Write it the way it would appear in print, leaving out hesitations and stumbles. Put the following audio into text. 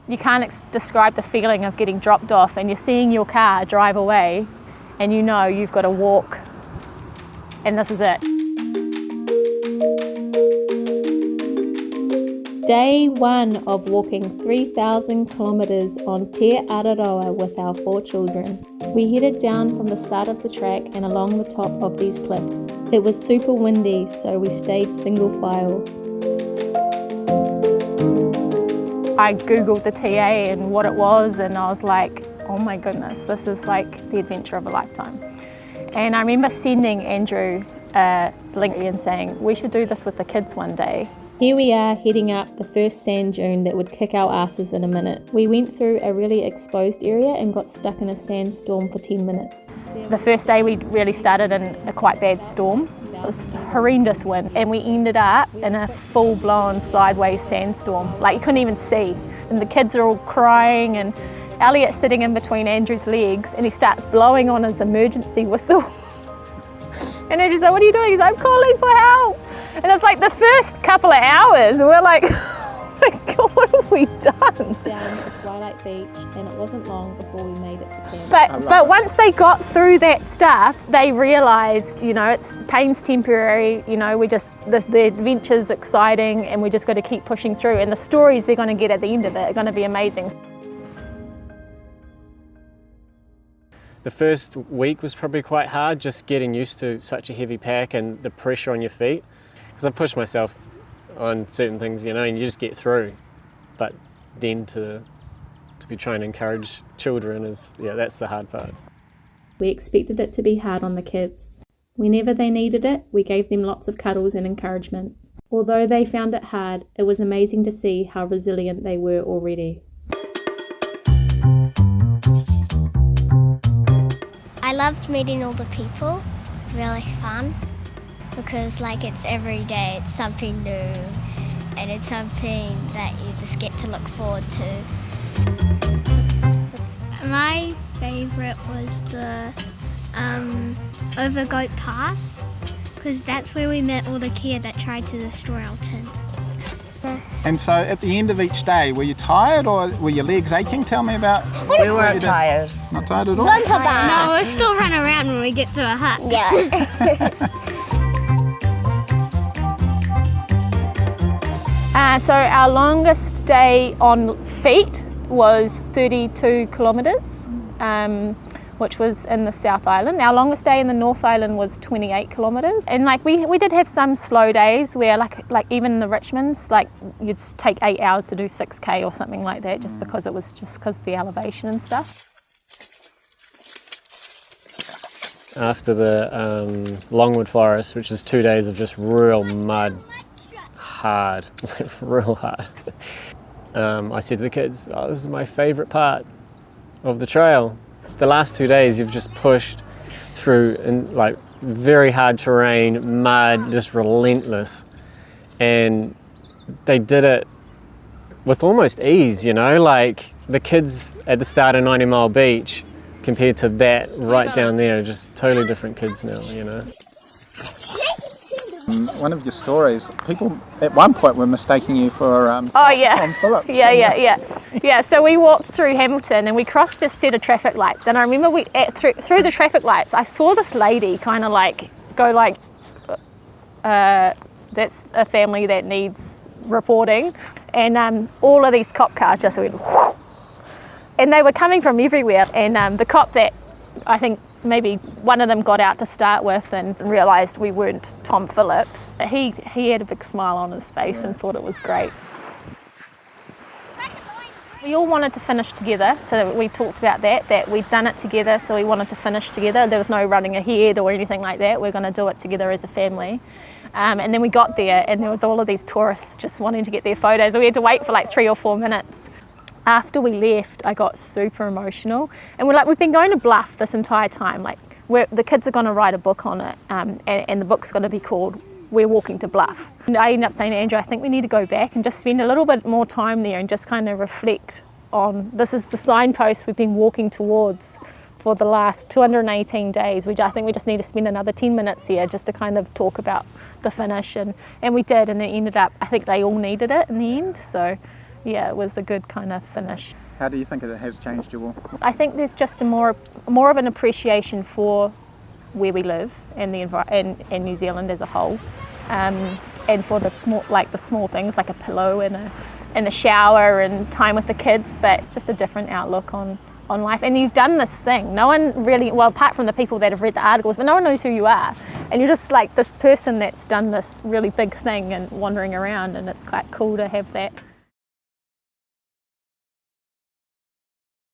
You can't describe the feeling of getting dropped off and you're seeing your car drive away and you know you've got to walk and this is it. Day 1 of walking 3,000 kilometres on Te Araroa with our 4 children. We headed down from the start of the track and along the top of these cliffs. It was super windy, so we stayed single file. I googled the TA and what it was, and I was like, oh my goodness, this is like the adventure of a lifetime. And I remember sending Andrew a link and saying, we should do this with the kids one day. Here we are heading up the first sand dune that would kick our asses in a minute. We went through a really exposed area and got stuck in a sandstorm for 10 minutes. The first day we really started in a quite bad storm. It was horrendous wind and we ended up in a full-blown sideways sandstorm. Like you couldn't even see. And the kids are all crying and Elliot's sitting in between Andrew's legs and he starts blowing on his emergency whistle. And Andrew's like, what are you doing? He's like, I'm calling for help. And it's like the first couple of hours, we're like, oh my God, what have we done? Down to Twilight Beach, and it wasn't long before we made it to camp. But once they got through that stuff, they realised, you know, pain's temporary, you know, the adventure's exciting, and we just got to keep pushing through. And the stories they're going to get at the end of it are going to be amazing. The first week was probably quite hard, just getting used to such a heavy pack and the pressure on your feet. Because I pushed myself on certain things, you know, and you just get through. But then to be trying to encourage children is, yeah, that's the hard part. We expected it to be hard on the kids. Whenever they needed it, we gave them lots of cuddles and encouragement. Although they found it hard, it was amazing to see how resilient they were already. I loved meeting all the people. It's really fun because like it's every day, it's something new and it's something that you just get to look forward to. My favourite was the Overgoat Pass because that's where we met all the kia that tried to destroy our tent. And so at the end of each day, were you tired or were your legs aching? Tell me about... We weren't tired. Not tired at all? No, we'll still run around when we get to a hut. Yeah. So our longest day on feet was 32 kilometres, which was in the South Island. Our longest day in the North Island was 28 kilometres. And like we did have some slow days where like even in the Richmonds, like you'd take 8 hours to do 6K or something like that just because it was just because of the elevation and stuff. After the Longwood Forest, which is 2 days of just real mud, hard, real hard, I said to the kids, oh, this is my favourite part of the trail. The last 2 days you've just pushed through in like very hard terrain, mud, just relentless, and they did it with almost ease, you know, like the kids at the start of 90 Mile Beach compared to that right down there, just totally different kids now, you know. One of your stories, people at one point were mistaking you for Tom Phillips. Yeah, so we walked through Hamilton and we crossed this set of traffic lights, and I remember through the traffic lights I saw this lady kind of like go like, that's a family that needs reporting, and all of these cop cars just went whoosh, and they were coming from everywhere, and the cop that I think maybe one of them got out to start with and realised we weren't Tom Phillips. He had a big smile on his face and thought it was great. We all wanted to finish together, so we talked about that we'd done it together, so we wanted to finish together. There was no running ahead or anything like that. We're going to do it together as a family. And then we got there and there was all of these tourists just wanting to get their photos, and we had to wait for like 3 or 4 minutes. After we left, I got super emotional, and we've been going to Bluff this entire time. Like, the kids are going to write a book on it, and the book's going to be called We're Walking to Bluff. And I ended up saying to Andrew, I think we need to go back and just spend a little bit more time there and just kind of reflect on, this is the signpost we've been walking towards for the last 218 days. I think we just need to spend another 10 minutes here just to kind of talk about the finish, and we did, and it ended up, I think they all needed it in the end, so yeah, it was a good kind of finish. How do you think it has changed you all? I think there's just more of an appreciation for where we live and and New Zealand as a whole, and for the small things like a pillow and a shower and time with the kids. But it's just a different outlook on life. And you've done this thing. No one really, well, apart from the people that have read the articles, but no one knows who you are. And you're just like this person that's done this really big thing and wandering around, and it's quite cool to have that